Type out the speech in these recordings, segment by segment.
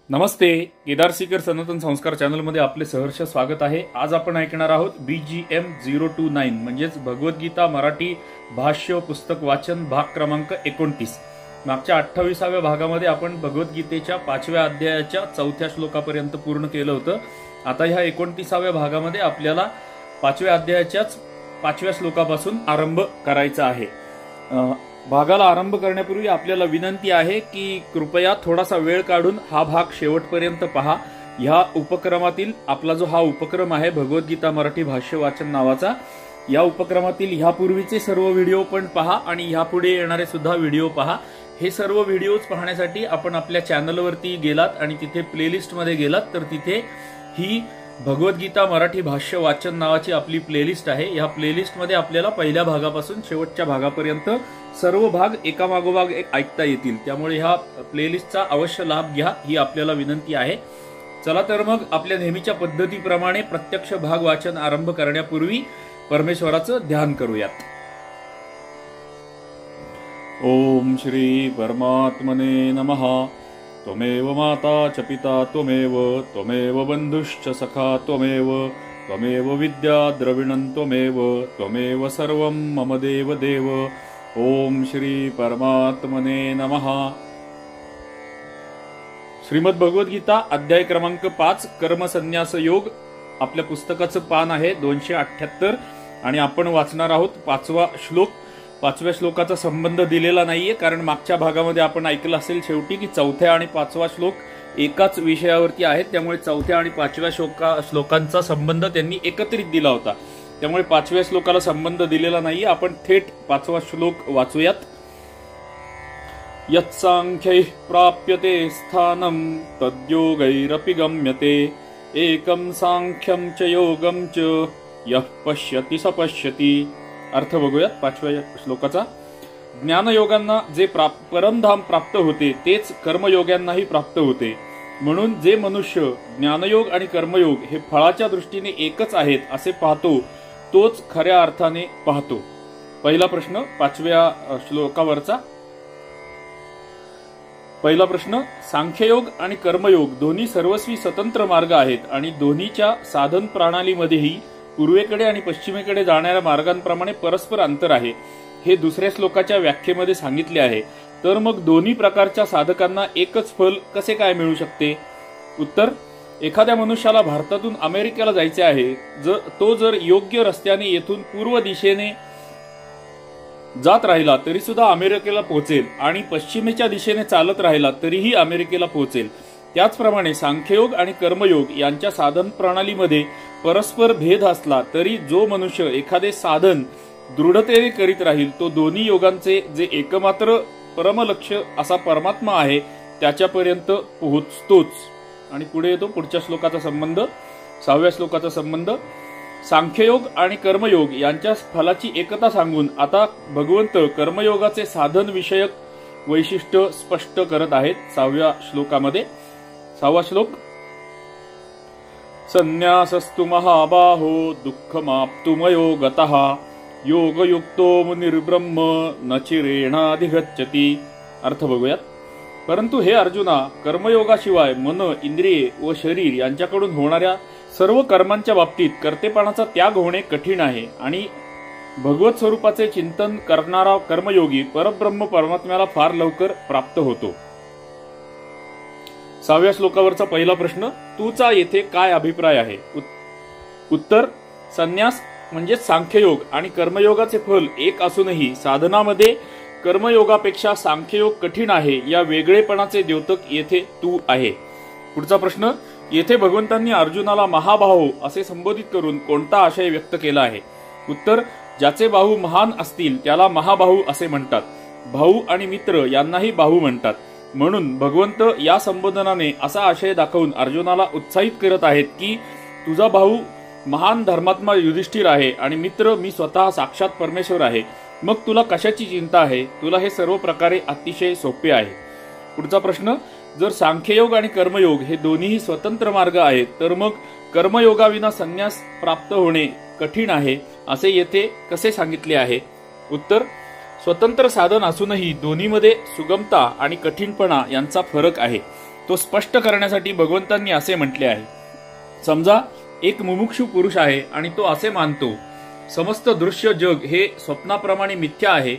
नमस्ते. केदार सीकर सनातन संस्कार चॅनलमध्ये आपले सहर्ष स्वागत आहे. आज आपण ऐकणार आहोत BGM 029 म्हणजेच भगवद्गीता मराठी भाष्य पुस्तक वाचन भाग क्रमांक 29. मागच्या 28व्या भागामध्ये आपण भगवद्गीतेच्या 5व्या अध्यायाच्या 4थ्या श्लोकापर्यंत पूर्ण केलं होतं. आता ह्या 29व्या भागामध्ये आपल्याला 5व्या अध्यायाच्याच 5व्या श्लोकापासून आरंभ करायचा आहे. भागाला आरंभ करण्यापूर्वी आपल्याला विनंती आहे की कृपया थोडासा वेळ काढून हा भाग शेवटपर्यंत पहा. ह्या उपक्रमातील आपला जो हा उपक्रम आहे भगवद्गीता मराठी भाष्य वाचन नावाचा, या उपक्रमातील ह्यापूर्वीचे सर्व व्हिडिओ पण पहा आणि ह्यापुढे येणारे सुद्धा व्हिडिओ पहा. हे सर्व व्हिडिओज पाहण्यासाठी आपण आपल्या चॅनलवरती गेलात आणि तिथे प्लेलिस्ट मध्ये गेलात तर तिथे ही भगवद्गीता मराठी भाष्य वाचन नावाची आपली प्लेलिस्ट आहे. या प्लेलिस्ट मध्ये आपल्याला पहिल्या भागापासून शेवटच्या भागापर्यंत सर्व भाग एकामागोमाग एक ऐकता येतील. त्यामुळे ह्या प्लेलिस्टचा अवश्य लाभ घ्या ही आपल्याला विनंती आहे. चला तर मग आपल्या नेहमीच्या पद्धतीप्रमाणे प्रत्यक्ष भाग वाचन आरंभ करण्यापूर्वी परमेश्वराचं ध्यान करूयात. ओम श्री परमात्मने नमः. त्वमेव माता च पिता त्वमेव, त्वमेव बंधुश्च सखा त्वमेव, त्वमेव विद्या द्रविणं त्वमेव, त्वमेव सर्वं मम देव देव. ओम श्री परमात्मने नमः. श्रीमद भगवद्गीता अध्याय क्रमांक 5 कर्मसन्यास योग आपल्या पुस्तकाचं पान आहे 278 आणि आपण वाचणार आहोत 5वा श्लोक. 5व्या श्लोकाचा संबंध दिलेला नाहीये कारण मागच्या भागामध्ये आपण ऐकलं असेल शेवटी की 4थ्या आणि 5वा श्लोक एकाच विषयावरती आहेत. त्यामुळे 4थ्या आणि 5व्या श्लोकांचा संबंध त्यांनी एकत्रित दिला होता. त्यामुळे 5व्या श्लोकाला संबंध दिलेला नाहीये. आपण थेट 5वा श्लोक वाचूयात. यत्सांख्यैः प्राप्यते स्थानं तद्योगैरपि गम्यते, एकं सांख्यं च योगं च यः पश्यति स पश्यति. अर्थ बघूयात 5व्या श्लोकाचा. ज्ञानयोगांना जे परमधाम प्राप्त होते तेच कर्मयोग्यांनाही प्राप्त होते. म्हणून जे मनुष्य ज्ञानयोग आणि कर्मयोग हे फळाच्या दृष्टीने एकच आहेत असे पाहतो तोच खऱ्या अर्थाने पाहतो. पहिला प्रश्न 5व्या श्लोकावरचा. पहिला प्रश्न, सांख्ययोग आणि कर्मयोग दोन्ही सर्वस्वी स्वतंत्र मार्ग आहेत आणि दोन्हीच्या साधन प्रणालीमध्येही पूर्वेकडे आणि पश्चिमेकडे जाणाऱ्या मार्गांप्रमाणे परस्पर अंतर आहे हे दुसऱ्या श्लोकाच्या व्याख्येमध्ये सांगितले आहे. तर मग दोन्ही प्रकारच्या साधकांना एकच फल कसे काय मिळू शकते? उत्तर, एखाद्या मनुष्याला भारतातून अमेरिकेला जायचे आहे. तो जर योग्य रस्त्याने येथून पूर्व दिशेने जात राहिला तरी सुद्धा अमेरिकेला पोहोचेल आणि पश्चिमेच्या दिशेने चालत राहिला तरीही अमेरिकेला पोहोचेल. त्याचप्रमाणे सांख्ययोग आणि कर्मयोग यांच्या साधन प्रणालीमध्ये परस्पर भेद असला तरी जो मनुष्य एखादे साधन दृढतेने करीत राहील तो दोन्ही योगांचे जे एकमात्र परमलक्ष्य असा परमात्मा आहे त्याच्यापर्यंत पोहोचतोच. आणि पुढे येतो पुढच्या श्लोकाचा संबंध, 6व्या श्लोकाचा संबंध. सांख्ययोग आणि कर्मयोग यांच्या फलाची एकता सांगून आता भगवंत कर्मयोगाचे साधन विषयक वैशिष्ट्य स्पष्ट करत आहेत 6व्या श्लोकामध्ये. 6वा श्लोक. संन्यासस्तु महाबाहो दुःखमाप्तुमयो गतः, योगयुक्तो मुनिर्ब्रह्म न चिरेणाधिगच्छति. अर्थ बघूयात. परंतु हे अर्जुना, कर्मयोगाशिवाय मन, इंद्रिये व शरीर यांच्याकडून होणाऱ्या सर्व कर्मांच्या बाबतीत कर्तेपणाचा त्याग होणे कठीण आहे आणि भगवत स्वरूपाचे चिंतन करणारा कर्मयोगी परब्रह्म परमात्म्याला फार लवकर प्राप्त होतो. 6व्या श्लोकावरचा पहिला प्रश्न, तुझा येथे काय अभिप्राय आहे? उत्तर, संन्यास म्हणजे सांख्ययोग आणि कर्मयोगाचे फल एक असूनही साधनामध्ये कर्मयोगापेक्षा सांख्ययोग कठीण आहे या वेगळेपणाचे द्योतक येथे तू आहे. पुढचा प्रश्न, येथे भगवंतांनी अर्जुनाला महाबाहो असे संबोधित करून कोणता आशय व्यक्त केला आहे? उत्तर, ज्याचे बाहू महान असतील त्याला महाबाहू असे म्हणतात. भाऊ आणि मित्र यांनाही बाहू म्हणतात. म्हणून भगवंत या संबोधनाने असा आशय दाखवून अर्जुनाला उत्साहित करत आहेत की तुझा भाऊ महान धर्मात्मा युधिष्ठिर आहे आणि मित्र मी स्वतः साक्षात परमेश्वर आहे. मग तुला कशाची चिंता आहे? तुला हे सर्व प्रकारे अतिशय सोपे आहे. पुढचा प्रश्न, जर सांख्ययोग आणि कर्मयोग हे दोन्हीही स्वतंत्र मार्ग आहेत तर मग कर्मयोगाविना संन्यास प्राप्त होणे कठीण आहे असे येथे कसे सांगितले आहे? उत्तर, स्वतंत्र साधन असूनही दोन्हीमध्ये सुगमता आणि कठीणपणा यांचा फरक आहे. तो स्पष्ट करण्यासाठी भगवंतांनी असे म्हटले आहे. समजा एक मुमुक्षू पुरुष आहे आणि तो असे मानतो समस्त दृश्य जग हे स्वप्नाप्रमाणे मिथ्या आहे,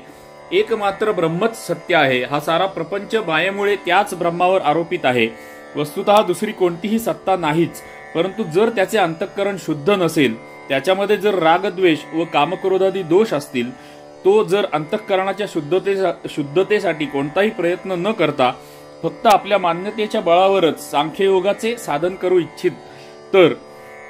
एकमात्र ब्रह्मच सत्य आहे, हा सारा प्रपंच मायेमुळे त्याच ब्रह्मावर आरोपित आहे, वस्तुतः दुसरी कोणतीही सत्ता नाहीच. परंतु जर त्याचे अंतःकरण शुद्ध नसेल, त्याच्यामध्ये जर रागद्वेष व कामक्रोधादी दोष असतील, तो जर अंतःकरणाच्या शुद्धतेसाठी कोणताही प्रयत्न न करता फक्त आपल्या मान्यतेच्या बळावरच सांख्ययोगाचे साधन करू इच्छित, तर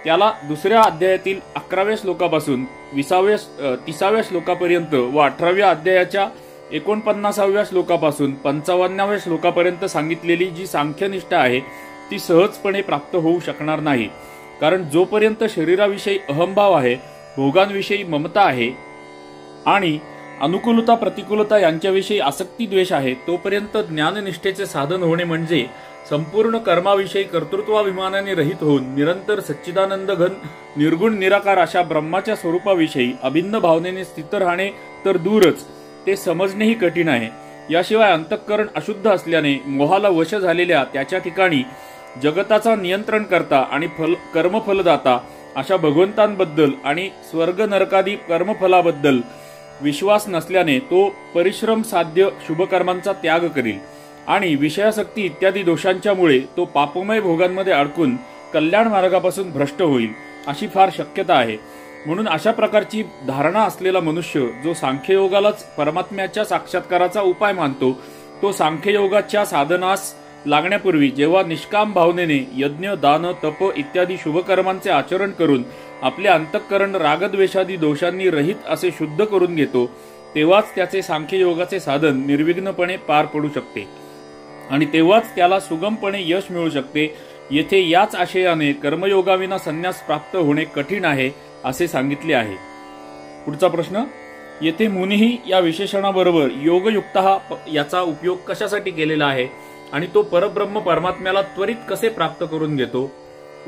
त्याला दुसऱ्या अध्यायातील 11व्या श्लोकापासून 30व्या श्लोकापर्यंत व 18व्या अध्यायाच्या 49व्या श्लोकापासून 55व्या श्लोकापर्यंत सांगितलेली जी सांख्यनिष्ठा आहे ती सहजपणे प्राप्त होऊ शकणार नाही. कारण जोपर्यंत शरीराविषयी अहंभाव आहे, भोगांविषयी ममता आहे आणि अनुकूलता प्रतिकूलता यांच्याविषयी आसक्ती द्वेष आहे, तोपर्यंत ज्ञाननिष्ठेचे साधन होणे म्हणजे संपूर्ण कर्माविषयी कर्तृत्वाभिमानाने रहित होऊन निरंतर सच्चिदानंद घन निर्गुण निराकार अशा ब्रह्माच्या स्वरूपाविषयी अभिन्न भावनेने स्थित राहणे तर दूरच, ते समजणेही कठीण आहे. याशिवाय अंतःकरण अशुद्ध असल्याने मोहाला वश झालेल्या त्याच्या ठिकाणी जगताचा नियंत्रण करता आणि कर्मफलदाता अशा भगवंतांबद्दल आणि स्वर्ग नरकादी कर्मफलाबद्दल विश्वास नसल्याने तो परिश्रम साध्य शुभकर्मांचा त्याग करील आणि विषयासक्ती इत्यादी दोषांच्यामुळे तो पापमय भोगांमध्ये अडकून कल्याण मार्गापासून भ्रष्ट होईल, अशी फार शक्यता आहे. म्हणून अशा प्रकारची धारणा असलेला मनुष्य जो सांख्ययोगालाच परमात्म्याच्या साक्षात्काराचा उपाय मानतो, तो सांख्ययोगाच्या साधनास लागण्यापूर्वी जेव्हा निष्काम भावनेने यज्ञ दान तप इत्यादी शुभकर्मांचे आचरण करून आपले अंतःकरण रागद्वेषादी दोषांनी रहित असे शुद्ध करून घेतो, तेव्हाच त्याचे सांख्ययोगाचे साधन निर्विघ्नपणे पार पडू शकते आणि तेव्हाच त्याला सुगमपणे यश मिळू शकते. येथे याच आशयाने कर्मयोगाविना संन्यास प्राप्त होणे कठीण आहे असे सांगितले आहे. पुढचा प्रश्न, येथे मुनीही या विशेषणाबरोबर योगयुक्त याचा उपयोग कशासाठी केलेला आहे आणि तो परब्रह्म परमात्म्याला त्वरित कसे प्राप्त करून घेतो?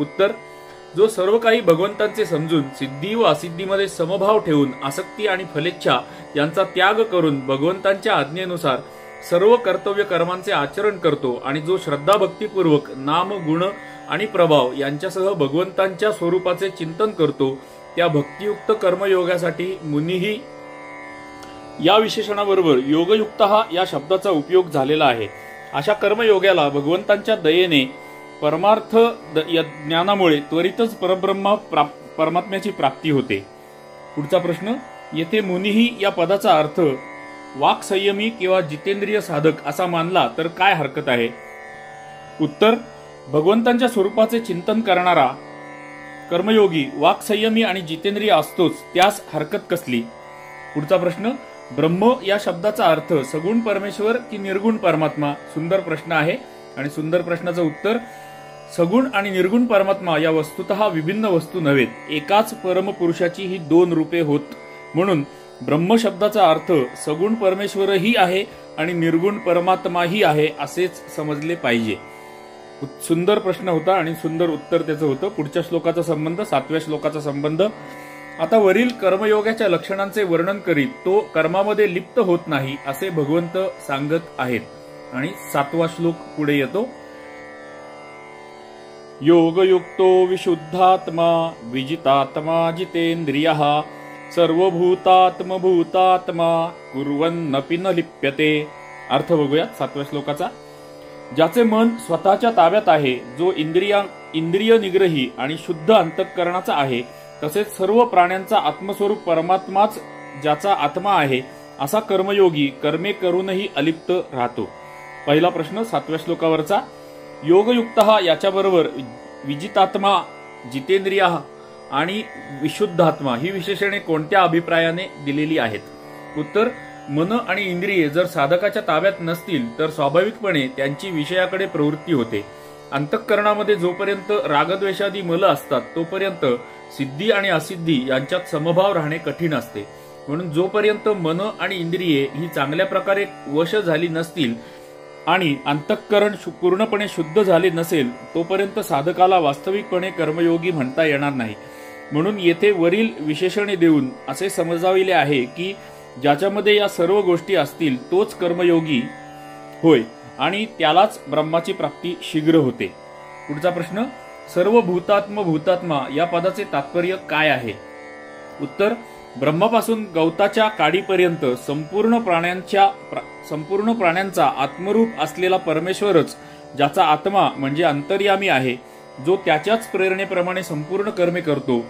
उत्तर, जो सर्व काही भगवंतांचे समजून सिद्धी व असिद्धीमध्ये समभाव ठेवून आसक्ती आणि फलेच्छा यांचा त्याग करून भगवंतांच्या आज्ञेनुसार सर्व कर्तव्य कर्मांचे आचरण करतो आणि जो श्रद्धाभक्तीपूर्वक नाम गुण आणि प्रभाव यांच्यासह भगवंतांच्या स्वरूपाचे चिंतन करतो, त्या भक्तियुक्त कर्मयोगासाठी मुनीही या विशेषणाबरोबर योगयुक्त या शब्दाचा उपयोग झालेला आहे. अशा कर्मयोग्याला भगवंतांच्या दयेने परमार्थ ज्ञानामुळे त्वरितच परमात्म्याची प्राप्ती होते. पुढचा प्रश्न, येथे मुनीही या पदाचा अर्थ वाक्संयमी किंवा जितेंद्रिय साधक असा मानला तर काय हरकत आहे? उत्तर, भगवंतांच्या स्वरूपाचे चिंतन करणारा कर्मयोगी वाक्संयमी आणि जितेंद्रिय असतोच, त्यास हरकत कसली? पुढचा प्रश्न, ब्रह्म या शब्दाचा अर्थ सगुण परमेश्वर की निर्गुण परमात्मा? सुंदर प्रश्न आहे आणि सुंदर प्रश्नाचं उत्तर, सगुण आणि निर्गुण परमात्मा या वस्तुतः विभिन्न वस्तू नव्हेत, एकाच परमपुरुषाची ही दोन रूपे होत. म्हणून ब्रह्म शब्दाचा अर्थ सगुण परमेश्वरही आहे आणि निर्गुण परमात्माही आहे असेच समजले पाहिजे. सुंदर प्रश्न होता आणि सुंदर उत्तर त्याचं होतं. पुढच्या श्लोकाचा संबंध 7व्या श्लोकाचा संबंध. आता वरील कर्मयोगाच्या लक्षणांचे वर्णन करीत तो कर्मामध्ये लिप्त होत नाही असे भगवंत सांगत आहेत. आणि 7वा श्लोक पुढे येतो. योगयुक्तो विशुद्धात्मा विजितात्मा जितेंद्रियः सर्वभूतात्मभूतात्मा कुर्वन्नपि न लिप्यते. अर्थ बघूया 7व्या श्लोकाचा. ज्याचे मन स्वतःच्या ताब्यात आहे, जो इंद्रिय निग्रही आणि शुद्ध अंतःकरणाचा आहे, तसेच सर्व प्राण्यांचा आत्मस्वरूप परमात्माच ज्याचा आत्मा आहे, असा कर्मयोगी कर्मे करूनही अलिप्त राहतो. पहिला प्रश्न 7व्या श्लोकावरचा. योगयुक्त याच्याबरोबर विजितात्मा, जितेंद्रिय आणि विशुद्धात्मा ही विशेषणे कोणत्या अभिप्रायाने दिलेली आहेत? उत्तर, मन आणि इंद्रिये जर साधकाच्या ताब्यात नसतील तर स्वाभाविकपणे त्यांची विषयाकडे प्रवृत्ती होते. अंतःकरणामध्ये जोपर्यंत रागद्वेषादी मल असतात तोपर्यंत सिद्धी आणि असिद्धी यांच्यात समभाव राहणे कठीण असते. म्हणून जोपर्यंत मन आणि इंद्रिये ही चांगल्या प्रकारे वश झाली नसतील आणि अंतःकरण पूर्णपणे शुद्ध झाले नसेल तोपर्यंत साधकाला वास्तविकपणे कर्मयोगी म्हणता येणार नाही. म्हणून येथे वरील विशेषणे देऊन असे समजाविले आहे की ज्याच्यामध्ये या सर्व गोष्टी असतील तोच कर्मयोगी होय. आणि त्यालाच ब्रह्माची प्राप्ती शीघ्र होते। पुढचा प्रश्न, सर्व भूतात्म भूतात्मा या पदाचे तात्पर्य काय आहे? उत्तर, ब्रह्मापासून गवताच्या काडीपर्यंत संपूर्ण प्राण्यांचा आत्मरूप असलेला परमेश्वरच, ज्याचा आत्मा म्हणजे अंतर्यामी आहे, जो त्याच्याच प्रेरणेप्रमाणे संपूर्ण कर्मे करतो,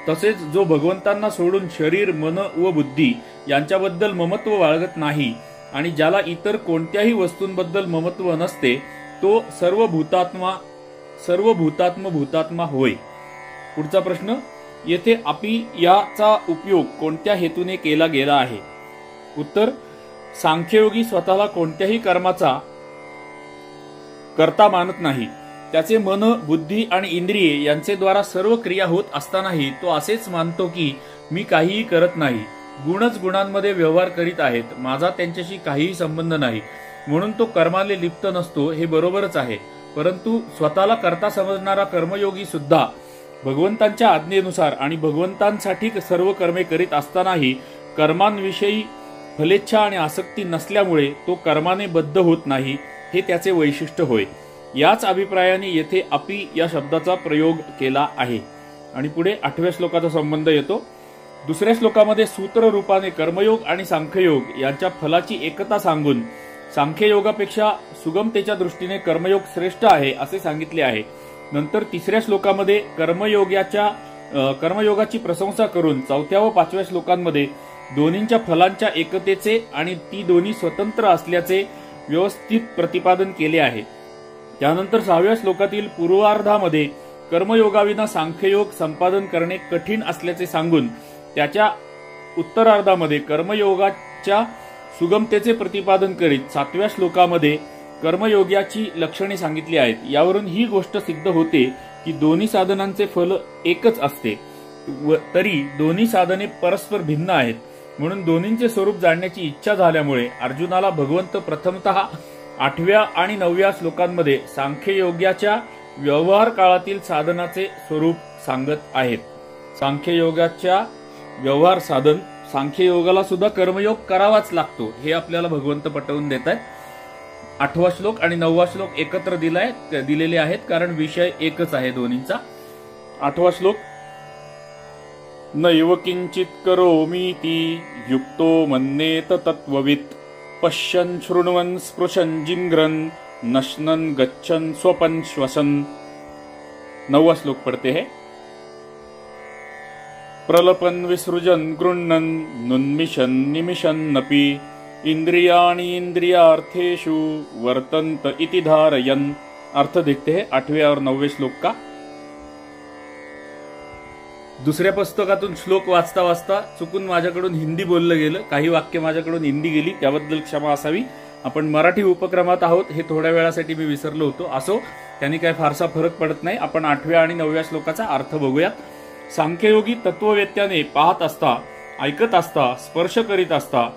तसेच जो भगवंतांना सोडून शरीर, मन व बुद्धी यांच्याबद्दल ममत्व बाळगत नाही आणि ज्याला इतर कोणत्याही वस्तूंबद्दल ममत्व नसते, तो सर्व भूतात्म भूतात्मा होय। पुढचा प्रश्न, येथे अपि याचा उपयोग कोणत्या हेतूने केला गेला आहे? उत्तर, सांख्ययोगी स्वतःला कोणत्याही कर्माचा कर्ता मानत नाही। त्याचे मन, बुद्धी आणि इंद्रिये यांचे द्वारा सर्व क्रिया होत असतानाही तो असेच मानतो की मी काहीही करत नाही, गुणच गुणांमध्ये व्यवहार करीत आहेत, माझा त्यांच्याशी काहीही संबंध नाही, म्हणून तो कर्माने लिप्त नसतो, हे बरोबरच आहे। परंतु स्वतःला कर्ता समजणारा कर्मयोगी सुद्धा भगवंतांच्या आज्ञेनुसार आणि भगवंतांसाठी सर्व कर्मे करीत असतानाही कर्मांविषयी फलेच्छा आणि आसक्ती नसल्यामुळे तो कर्माने बद्ध होत नाही, हे त्याचे वैशिष्ट्य होय। याच अभिप्रायाने येथे अपि या शब्दाचा प्रयोग केला आहे। आणि पुढे 8व्या श्लोकाचा संबंध येतो। दुसऱ्या श्लोकामध्ये सूत्र रूपाने कर्मयोग आणि सांख्ययोग यांच्या फलाची एकता सांगून सांख्ययोगापेक्षा सुगमतेच्या दृष्टीने कर्मयोग श्रेष्ठ आहे असे सांगितले आहे। नंतर तिसऱ्या श्लोकामध्ये कर्मयोगाची प्रशंसा करून 4व्या व 5व्या श्लोकांमध्ये दोन्हींच्या फलांच्या एकतेचे आणि ती दोन्ही स्वतंत्र असल्याचे व्यवस्थित प्रतिपादन केले आहे। त्यानंतर 6व्या श्लोकातील पूर्वार्धामध्ये कर्मयोगाविना सांख्ययोग संपादन करणे कठीण असल्याचे सांगून त्याच्या उत्तरार्धामध्ये कर्मयोगाच्या सुगमतेचे प्रतिपादन करीत 7व्या श्लोकामध्ये कर्मयोगाची लक्षणे सांगितली आहेत। यावरून ही गोष्ट सिद्ध होते की दोन्ही साधनांचे फल एकच असते, तरी दोन्ही साधने परस्पर भिन्न आहेत। म्हणून दोन्हींचे स्वरूप जाणण्याची इच्छा झाल्यामुळे अर्जुनाला भगवंत प्रथमतः 8व्या आणि 9व्या श्लोकांमध्ये सांख्ययोगाच्या व्यवहार काळातील साधनाचे स्वरूप सांगत आहेत। सांख्ययोगाच्या व्यवहार साधन, सांख्ययोगाला सुद्धा कर्मयोग करावाच लागतो, हे आपल्याला भगवंत पटवून देत आहेत। 8वा श्लोक आणि 9वा श्लोक एकत्र दिलेले आहेत, कारण विषय एकच आहे दोन्हींचा। 8वा श्लोक, नैव किंचित करोमीति युक्तो मन्येत तत्त्ववित् पश्यन् शृण्वन् स्पृशन् जिंग्रन् नश्नन् गच्छन् स्वपन् श्वसन्। 9वां श्लोक पढ़ते हैं। प्रलपन् विसृजन् गृह्णन् नुन्मिषन् निमिषन्नपि इंद्रियाणि इंद्रियार्थेषु वर्तन्त इति धारयन्। अर्थ देखते हैं 8वें और 9वें श्लोक का। दुसऱ्या पुस्तकातून श्लोक वाचता वाचता चुकून माझ्याकडून हिंदी बोललं गेलं, काही वाक्य माझ्याकडून हिंदी गेली, त्याबद्दल क्षमा असावी। आपण मराठी उपक्रमात आहोत, हे थोड्या वेळासाठी मी विसरलो होतो। असो, त्यांनी काय फारसा फरक पडत नाही। आपण 8व्या आणि 9व्या श्लोकाचा अर्थ बघूयात। सांख्ययोगी तत्ववेत्याने पाहत असता, ऐकत असता, स्पर्श करीत असता,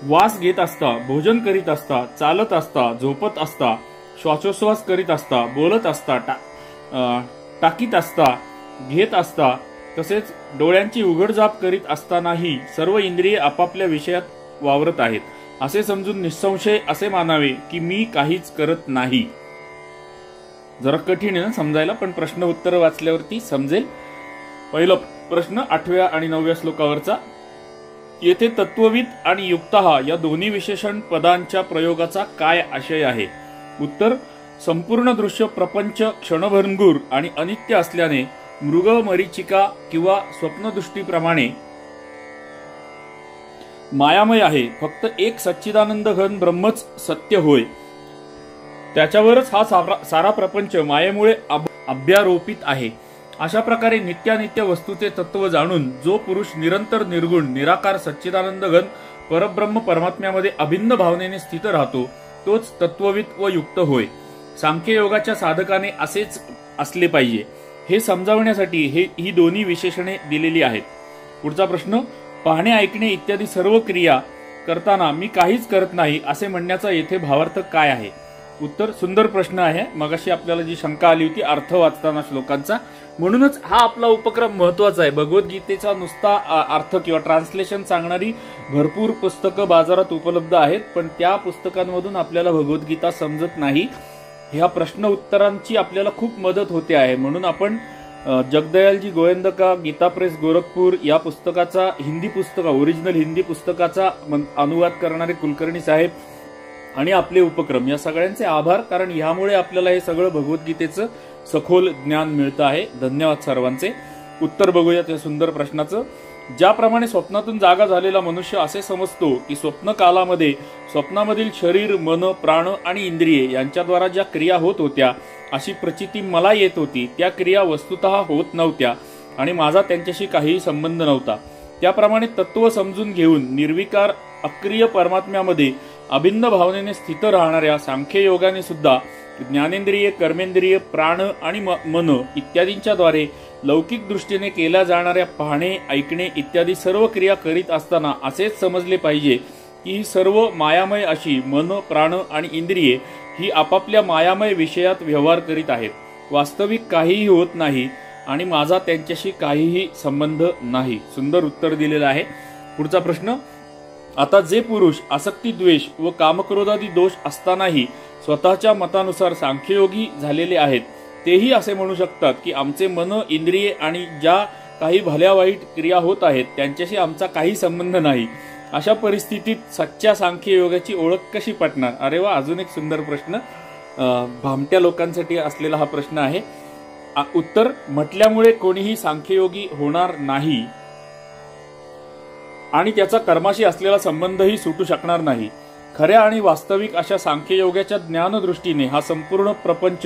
वास घेत असता, भोजन करीत असता, चालत असता, झोपत असता, श्वासोश्वास करीत असता, बोलत असता, टाकीत असता, घेत असता, तसेच डोळ्यांची उघडझाप करीत असतानाही सर्व इंद्रिये आपापल्या विषयात वावरत आहेत असे समजून निसंशय असे मानावे की मी काहीच करत नाही। जरा कठीण आहे ना समजायला, पण प्रश्न उत्तर वाचल्यावरती समजेल। पहिला प्रश्न 8व्या आणि 9व्या श्लोकावरचा, येथे तत्वविद आणि युक्तः या दोन्ही विशेषण पदांच्या प्रयोगाचा काय आशय आहे? उत्तर, संपूर्ण दृश्य प्रपंच क्षणभंगूर आणि अनित्य असल्याने मृग, मरीचिका किंवा स्वप्नदृष्टीप्रमाणे मायामय आहे। फक्त एक सच्चिदानंद घन ब्रह्मच सत्य होय, त्याच्यावरच हा सारा प्रपंच मायेमुळे अभ्यारोपित आहे। अशा प्रकारे नित्यानित्य वस्तूचे तत्व जाणून जो पुरुष निरंतर निर्गुण निराकार सच्चिदानंद घन परब्रह्म परमात्म्यामध्ये अभिन्न भावनेने स्थित राहतो, तोच तत्वविद व युक्त होय। सांख्ययोगाच्या साधकाने असेच असले पाहिजे, हे समजावण्यासाठी ही दोन्ही विशेषणे दिलेली आहेत। पुढचा प्रश्न, पाहणे, ऐकणे इत्यादी सर्व क्रिया करताना मी काहीच करत नाही असे म्हणण्याचा येथे भावार्थ काय आहे? उत्तर, सुंदर प्रश्न आहे। मगाशी आपल्याला जी शंका आली होती अर्थ वाचताना श्लोकांचा, म्हणूनच हा आपला उपक्रम महत्वाचा आहे। भगवद्गीतेचा नुसता अर्थ किंवा ट्रान्सलेशन सांगणारी भरपूर पुस्तकं बाजारात उपलब्ध आहेत, पण त्या पुस्तकांमधून आपल्याला भगवद्गीता समजत नाही। ह्या प्रश्न उत्तरांची आपल्याला खूप मदत होते आहे। म्हणून आपण जगदयालजी गोविंदका गीता प्रेस गोरखपूर या पुस्तकाचा ओरिजिनल हिंदी पुस्तकाचा अनुवाद करणारे कुलकर्णी साहेब आणि आपले उपक्रम या सगळ्यांचे आभार, कारण यामुळे आपल्याला हे सगळं भगवद्गीतेचं सखोल ज्ञान मिळतं आहे। धन्यवाद सर्वांचे। उत्तर बघूयात या सुंदर प्रश्नाचं। ज्याप्रमाणे स्वप्नातून जागा झालेला मनुष्य असे समजतो की स्वप्न कालामध्ये स्वप्नामधील शरीर, मन, प्राण आणि इंद्रिये यांच्याद्वारा ज्या क्रिया होत होत्या अशी प्रचिती मला येत होती, त्या क्रिया वस्तुतः होत नव्हत्या आणि माझा त्यांच्याशी काहीही संबंध नव्हता। त्याप्रमाणे तत्व समजून घेऊन निर्विकार अक्रिय परमात्म्यामध्ये अभिन्न भावनेने स्थित राहणाऱ्या सांख्य योगाने सुद्धा ज्ञानेंद्रिय, कर्मेंद्रिय, प्राण आणि मन इत्यादींच्या द्वारे लौकिक दृष्टीने केल्या जाणाऱ्या पाहणे, ऐकणे इत्यादी सर्व क्रिया करीत असताना असेच समजले पाहिजे की ही सर्व मायामय अशी मन, प्राण आणि इंद्रिये ही आपापल्या मायामय विषयात व्यवहार करीत आहेत। वास्तविक काहीही होत नाही आणि माझा त्यांच्याशी काहीही संबंध नाही। सुंदर उत्तर दिलेलं आहे। पुढचा प्रश्न, आता जे पुरुष आसक्ती, द्वेष व कामक्रोधादी दोष असतानाही स्वतःच्या मतानुसार सांख्ययोगी झालेले आहेत, तेही असे म्हणू शकतात की आमचे मन, इंद्रिये आणि ज्या काही भल्या वाईट क्रिया होत आहेत त्यांच्याशी आमचा काही संबंध नाही। अशा परिस्थितीत सच्च्या सांख्ययोगाची ओळख कशी पटणार? अरे वा, अजून एक सुंदर प्रश्न, भामट्या लोकांसाठी असलेला हा प्रश्न आहे। उत्तर, म्हटल्यामुळे कोणीही सांख्ययोगी होणार नाही आणि त्याचा कर्माशी असलेला संबंधही सुटू शकणार नाही। खऱ्या आणि वास्तविक अशा सांख्ययोगाच्या ज्ञानदृष्टीने हा संपूर्ण प्रपंच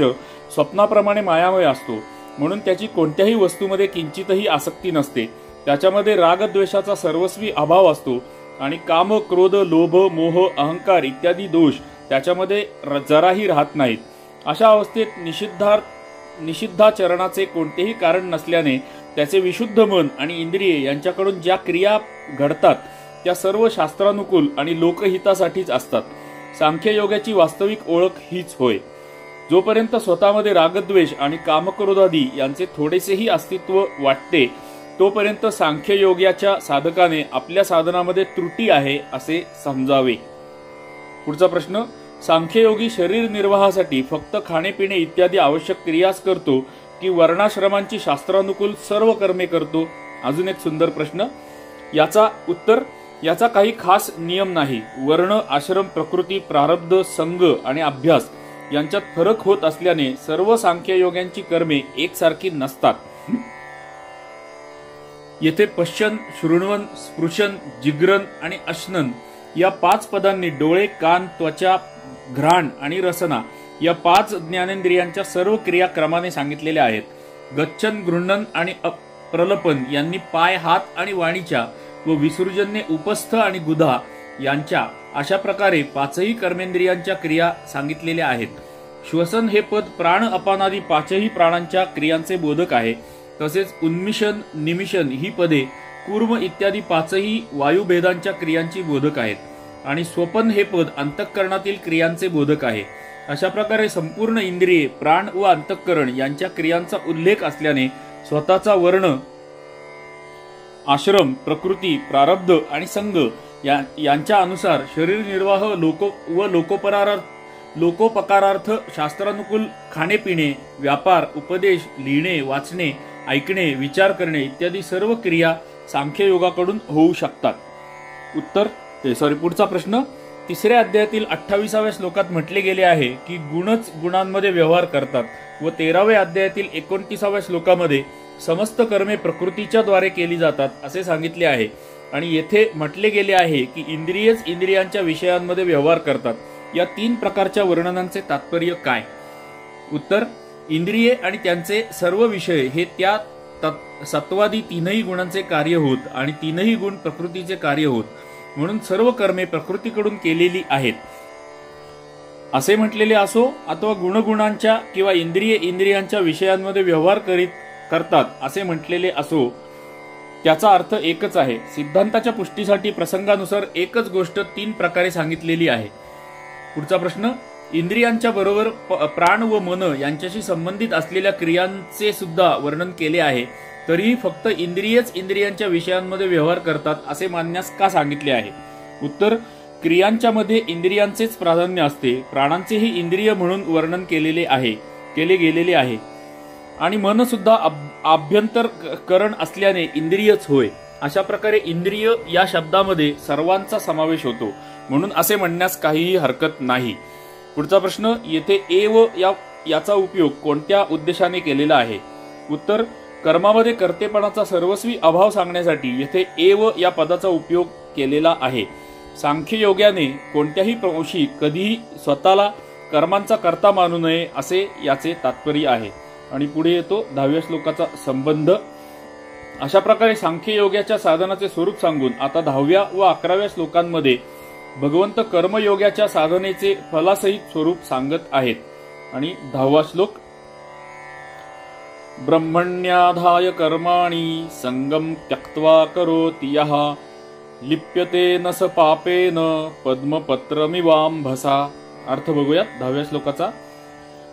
स्वप्नाप्रमाणे मायामय असतो, म्हणून त्याची कोणत्याही वस्तूमध्ये किंचितही आसक्ती नसते। त्याच्यामध्ये रागद्वेषाचा सर्वस्वी अभाव असतो आणि काम, क्रोध, लोभ, मोह, अहंकार इत्यादी दोष त्याच्यामध्ये जराही राहत नाहीत। अशा अवस्थेत निषिद्धाचरणाचे कोणतेही कारण नसल्याने त्याचे विशुद्ध मन आणि इंद्रिये यांच्याकडून ज्या क्रिया घडतात त्या सर्व शास्त्रानुकूल आणि लोकहितासाठीच असतात। सांख्ययोगाची वास्तविक ओळख हीच होय। जोपर्यंत स्वतःमध्ये रागद्वेष आणि कामक्रोधादी यांचे थोडेसेही अस्तित्व वाटते तोपर्यंत सांख्ययोगाच्या साधकाने आपल्या साधनामध्ये त्रुटी आहे असे समजावे। पुढचा प्रश्न, सांख्ययोगी शरीर निर्वाहासाठी फक्त खाणेपिणे इत्यादी आवश्यक क्रियाच करतो की वर्णाश्रमांची शास्त्रानुकूल सर्व कर्मे करतो? अजून एक सुंदर प्रश्न। याचा उत्तर, याचा काही खास नियम नाही। वर्ण, आश्रम, प्रकृती, प्रारब्ध, संग आणि अभ्यास यांच्यात फरक होत असल्याने सर्व सांख्ययोग्यांची कर्मे एकसारखी नसतात। येथे पश्यन, शृण्वन, स्पृशन, जिग्रन आणि अश्नन या 5 पदांनी डोळे, कान, त्वचा, घ्राण आणि रसना या 5 ज्ञानेंद्रियांच्या सर्व क्रिया क्रमाने सांगितलेल्या आहेत। गच्छन, गृह्णन आणि प्रलपन यांनी पाय, हात आणि वाणीच्या व विसर्जनने उपस्थ आणि गुधा यांच्या अशा प्रकारे 5ही कर्मेंद्रियांच्या क्रिया सांगितलेल्या आहेत। श्वसन हे पद प्राण, अपानादी 5ही प्राणांच्या क्रियांचे बोधक आहे। तसेच उन्मिशन, निमिशन ही पदे कूर्म इत्यादी 5ही वायुभेदांच्या क्रियांची बोधक आहेत आणि स्वपन हे पद अंतःकरणातील क्रियांचे बोधक आहे। अशा प्रकारे संपूर्ण इंद्रिये, प्राण व अंतःकरण यांच्या क्रियांचा उल्लेख असल्याने स्वतःचा वर्ण, आश्रम, प्रकृती, प्रारब्ध आणि संग यांच्या अनुसार शरीर निर्वाह, लोकोपकारार्थ, शास्त्रानुकूल खाणेपिणे, व्यापार, उपदेश, लिहिणे, वाचणे, ऐकणे, विचार करणे इत्यादी सर्व क्रिया सांख्ययोगाकडून होऊ शकतात। पुढचा प्रश्न, 3ऱ्या अध्यायातील 28व्या श्लोकात म्हटले गेले आहे की गुणच गुणांमध्ये व्यवहार करतात व 13व्या अध्यायातील 29व्या श्लोकामध्ये समस्त कर्मे प्रकृतीच्या द्वारे केली जातात असे सांगितले आहे आणि येथे म्हटले गेले आहे की इंद्रियच इंद्रियांच्या विषयांमध्ये व्यवहार करतात। या 3 प्रकारच्या वर्णनांचे तात्पर्य काय? उत्तर, इंद्रिये आणि त्यांचे सर्व विषय हे त्या सत्वादी 3ही गुणांचे कार्य होत आणि 3ही गुण प्रकृतीचे कार्य होत, म्हणून सर्व कर्मे प्रकृतीकडून केलेली आहेत असे म्हटलेले असो अथवा गुणगुणांच्या किंवा इंद्रिये इंद्रियांच्या विषयांमध्ये व्यवहार करतात असे म्हटलेले असो, त्याचा अर्थ एकच आहे। सिद्धांताच्या पुष्टीसाठी प्रसंगानुसार एकच गोष्ट 3 प्रकारे सांगितलेली आहे। पुढचा प्रश्न, इंद्रियांच्या बरोबर प्राण व मन यांच्याशी संबंधित असलेल्या क्रियांचे सुद्धा वर्णन केले आहे, तरीही फक्त इंद्रियच इंद्रियांच्या विषयांमध्ये व्यवहार करतात असे मानण्यास का सांगितले आहे? उत्तर, क्रियांच्या मध्ये इंद्रियांचेच प्राधान्य असते. प्राणांचेही इंद्रिय म्हणून वर्णन केले गेलेले आहे आणि मन सुद्धा आभ्यंतरकरण असल्याने इंद्रियच होय. अशा प्रकारे इंद्रिय या शब्दामध्ये सर्वांचा समावेश होतो, म्हणून असे म्हणण्यास काहीही हरकत नाही. पुढचा प्रश्न, येथे एव याचा उपयोग कोणत्या उद्देशाने केलेला आहे? उत्तर, कर्मामध्ये कर्तेपणाचा सर्वस्वी अभाव सांगण्यासाठी येथे एव या पदाचा उपयोग केलेला आहे. सांख्ययोग्याने कोणत्याही अंशी कधीही स्वतःला कर्मांचा कर्ता मानू नये असे याचे तात्पर्य आहे. आणि पुढे येतो 10व्या श्लोकाचा संबंध. अशा प्रकारे सांख्ययोगाच्या साधनाचे स्वरूप सांगून आता 10व्या व 11व्या श्लोकांमध्ये भगवंत कर्मयोगाच्या साधनेचे फलासहित स्वरूप सांगत आहेत. आणि 10वा श्लोक, ब्रह्मण्याधाय कर्माणि संगम त्यक्त्वा करोति यः लिप्यते न स पापेन पद्मपत्रमिवांभसा. अर्थ बघूयात 10व्या श्लोकाचा.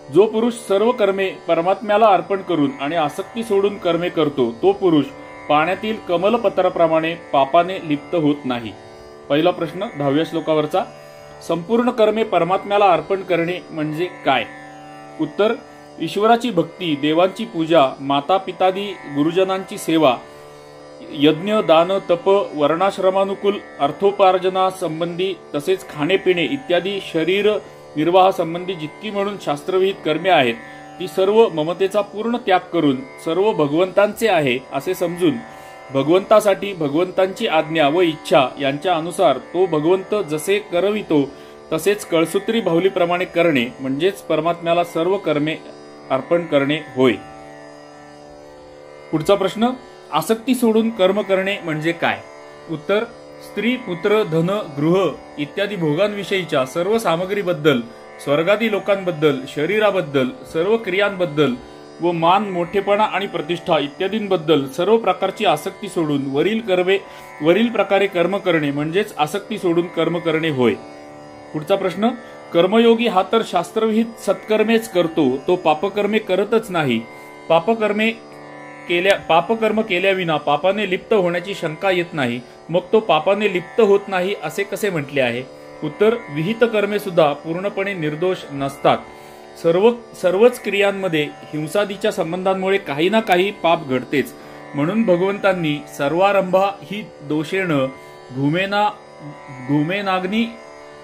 जो पुरुष सर्व कर्मे परमात्म्याला अर्पण करून आणि आसक्ती सोडून कर्मे करतो, तो पुरुष पाण्यातील कमलपत्राप्रमाणे पापाने लिप्त होत नाही. पहिला प्रश्न 10व्या श्लोकावरचा, संपूर्ण कर्मे परमात्म्याला अर्पण करणे म्हणजे काय? उत्तर, ईश्वराची भक्ती, देवांची पूजा, माता पितादी गुरुजनांची सेवा, यज्ञ, दान, तप, वर्णाश्रमानुकूल अर्थोपार्जना संबंधी तसेच खाणेपिणे इत्यादी शरीर निर्वाह संबंधी जितकी म्हणून शास्त्रविहित कर्मे आहेत ती सर्व ममतेचा पूर्ण त्याग करून सर्व भगवंतांचे आहे असे समजून भगवंतासाठी भगवंतांची आज्ञा व इच्छा यांच्या अनुसार तो भगवंत जसे करवितो तसेच कळसूत्री बाहुलीप्रमाणे करणे म्हणजेच परमात्म्याला सर्व कर्मे अर्पण करणे होय. पुढचा प्रश्न, आसक्ती सोडून कर्म करणे म्हणजे काय? उत्तर, स्त्री, पुत्र, धन, गृह इत्यादी भोगांविषयीच्या सर्व सामग्रीबद्दल, स्वर्गादी लोकांबद्दल, शरीराबद्दल, सर्व क्रियांबद्दल व मान, मोठेपणा आणि प्रतिष्ठा इत्यादींबद्दल सर्व प्रकारची आसक्ती सोडून वरील प्रकारे कर्म करणे म्हणजेच आसक्ती सोडून कर्म करणे होय. पुढचा प्रश्न, कर्मयोगी हा तर शास्त्रविहित सत्कर्मेच करतो, तो पापकर्मे करतच नाही. पापकर्म केल्याविना पापाने लिप्त होण्याची शंका येत नाही, मग तो पापाने लिप्त होत नाही असे कसे म्हटले आहे? उत्तर, विहित कर्मे सुद्धा पूर्णपणे निर्दोष नसतात. सर्वच क्रियांमध्ये हिंसादीच्या संबंधांमुळे काही ना काही पाप घडतेच. म्हणून भगवंतांनी सर्वारंभा ही दोषेण घुमेनाग्नी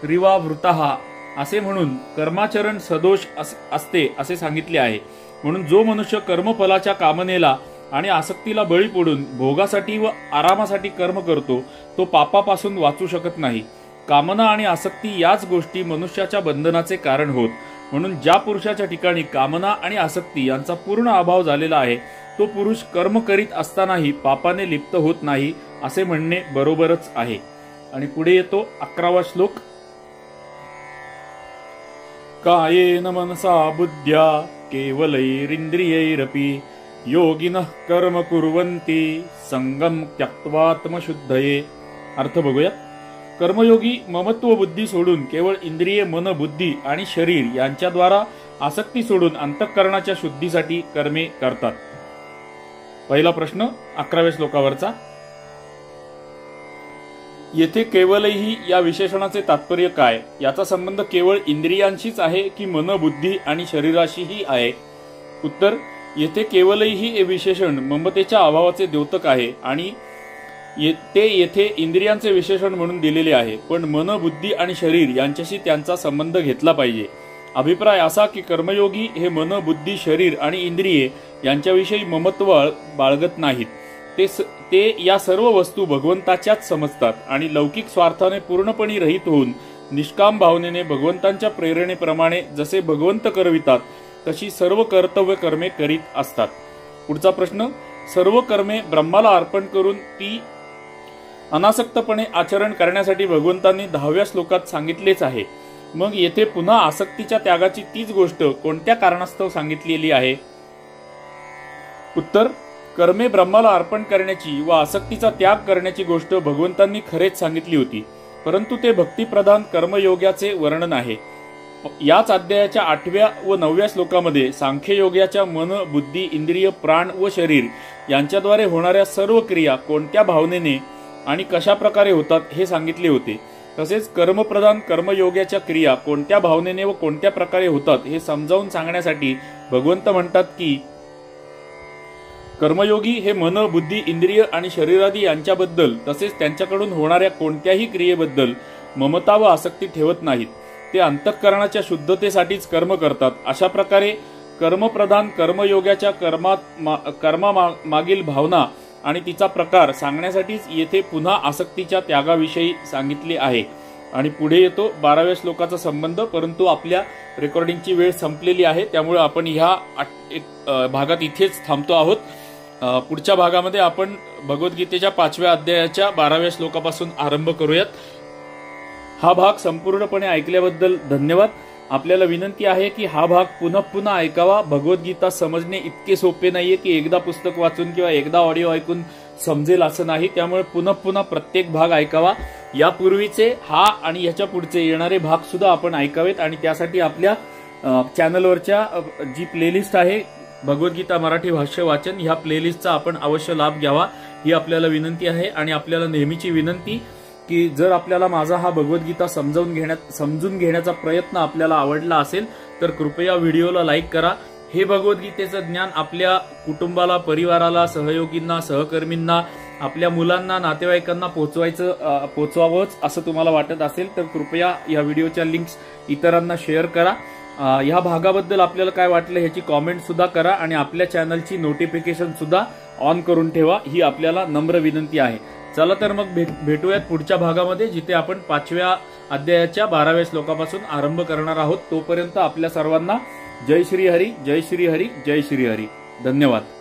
रिवावृतः असे म्हणून कर्माचरण सदोष असते असे सांगितले आहे. म्हणून जो मनुष्य कर्मफलाच्या कामनेला आणि आसक्तीला बळी पडून भोगासाठी व आरामासाठी कर्म करतो तो पापापासून वाचू शकत नाही. कामना आणि आसक्ती याच गोष्टी मनुष्याच्या बंधनाचे कारण होत. म्हणून ज्या पुरुषाच्या ठिकाणी कामना आणि आसक्ती यांचा पूर्ण अभाव झालेला आहे तो पुरुष कर्म करीत असतानाही पापाने लिप्त होत नाही असे म्हणणे बरोबरच आहे. आणि पुढे येतो 11वा श्लोक, कायेन मनसा बुद्ध्या केवलैरिंद्रियैरपि योगिनः कर्म कुर्वन्ति संगम त्यक्त्वात्मशुद्धये. अर्थ बघूया. कर्मयोगी ममत्व बुद्धी सोडून केवळ इंद्रिय, मन, बुद्धी आणि शरीर यांच्याद्वारा आसक्ती सोडून अंतःकरणाच्या शुद्धीसाठी कर्मे करतात. पहिला प्रश्न 11व्या श्लोकावरचा, येथे केवलही या विशेषणाचे तात्पर्य काय? याचा संबंध केवळ इंद्रियांशीच आहे की मन, बुद्धी आणि शरीराशीही आहे? उत्तर, येथे केवलही हे विशेषण ममतेच्या अभावाचे द्योतक आहे आणि ते येथे इंद्रियांचे विशेषण म्हणून दिलेले आहे, पण मन, बुद्धी आणि शरीर यांच्याशी त्यांचा संबंध घेतला पाहिजे. अभिप्राय असा की कर्मयोगी हे मन, बुद्धी, शरीर आणि इंद्रिये यांच्याविषयी ममत्व बाळगत नाहीत. ते या सर्व वस्तू भगवंताच्याच समजतात आणि लौकिक स्वार्थाने पूर्णपणे रहित होऊन निष्काम भावनेने भगवंतांच्या प्रेरणेप्रमाणे जसे भगवंत करवितात तशी सर्व कर्तव्य कर्मे करीत असतात. पुढचा प्रश्न, सर्व कर्मे ब्रह्माला अर्पण करून ती अनासक्तपणे आचरण करण्यासाठी भगवंतांनी 10व्या श्लोकात सांगितलेच आहे. मग येथे पुन्हा आसक्तीच्या त्यागाची तीच गोष्ट कोणत्या कारणास्तव सांगितलेली आहे? उत्तर, कर्मे ब्रह्माला अर्पण करण्याची व आसक्तीचा त्याग करण्याची गोष्ट भगवंतांनी खरेच सांगितली होती, परंतु ते भक्तिप्रधान कर्मयोगाचे वर्णन आहे. याच अध्यायाच्या 8व्या व 9व्या श्लोकामध्ये सांख्ययोगाच्या मन, बुद्धी, इंद्रिय, प्राण व शरीर यांच्याद्वारे होणाऱ्या सर्व क्रिया कोणत्या भावनेने आणि कशा प्रकारे होतात हे सांगितले होते. तसेच कर्मप्रधान कर्मयोगाच्या क्रिया कोणत्या भावनेने व कोणत्या प्रकारे होतात हे समजावून सांगण्यासाठी भगवंत म्हणतात की कर्मयोगी हे मन, बुद्धी, इंद्रिय आणि शरीरादी यांच्याबद्दल तसेच त्यांच्याकडून होणाऱ्या कोणत्याही क्रियेबद्दल ममता व आसक्ती ठेवत नाहीत. ते अंतःकरणाच्या शुद्धतेसाठीच कर्म करतात. अशा प्रकारे कर्मप्रधान कर्मयोगाच्या कर्मामागील भावना आणि तिचा प्रकार सांगण्यासाठीच येथे पुन्हा आसक्तीच्या त्यागाविषयी सांगितले आहे. आणि पुढे येतो 12व्या श्लोकाचा संबंध, परंतु आपल्या रेकॉर्डिंगची वेळ संपलेली आहे, त्यामुळे आपण ह्या भागात इथेच थांबतो आहोत. पुढच्या भागामध्ये आपण भगवद्गीतेच्या 5व्या अध्यायाच्या 12व्या श्लोकापासून आरंभ करूयात. हा भाग संपूर्णपणे ऐकल्याबद्दल धन्यवाद. आपल्याला विनंती आहे की हा भाग पुन्हा पुन्हा ऐकावा. भगवद्गीता समजणे इतके सोपे नाहीये की एकदा पुस्तक वाचून किंवा एकदा ऑडिओ ऐकून समजेल असं नाही. त्यामुळे पुन्हा पुन्हा प्रत्येक भाग ऐकावा. यापूर्वीचे हा आणि याच्या पुढचे येणारे भाग सुद्धा आपण ऐकावेत आणि त्यासाठी आपल्या चॅनलवरच्या जी प्लेलिस्ट आहे भगवद्गीता मराठी भाष्य वाचन, ह्या प्लेलिस्टचा आपण अवश्य लाभ घ्यावा ही आपल्याला विनंती आहे. आणि आपल्याला नेहमीची विनंती की जर आपल्याला माझा हा भगवद्गीता समजून घेण्याचा प्रयत्न आपल्याला आवडला असेल तर कृपया व्हिडिओला लाईक करा. हे भगवद्गीतेचं ज्ञान आपल्या कुटुंबाला, परिवाराला, सहयोगींना, सहकर्मींना, आपल्या मुलांना, नातेवाईकांना पोचवावंच असं तुम्हाला वाटत असेल तर कृपया या व्हिडिओच्या लिंक्स इतरांना शेअर करा. ह्या भागाबद्दल आपल्याला काय वाटलं ह्याची कॉमेंट सुद्धा करा आणि आपल्या चॅनलची नोटिफिकेशन सुद्धा ऑन करून ठेवा ही आपल्याला नम्र विनंती आहे. चला तर मग भेटूयात पुढच्या भागामध्ये, जिथे आपण 5व्या अध्यायाच्या 12व्या श्लोकापासून आरंभ करणार आहोत. तोपर्यंत आपल्या सर्वांना जय श्री हरी, जय श्री हरी, जय श्री हरी. धन्यवाद.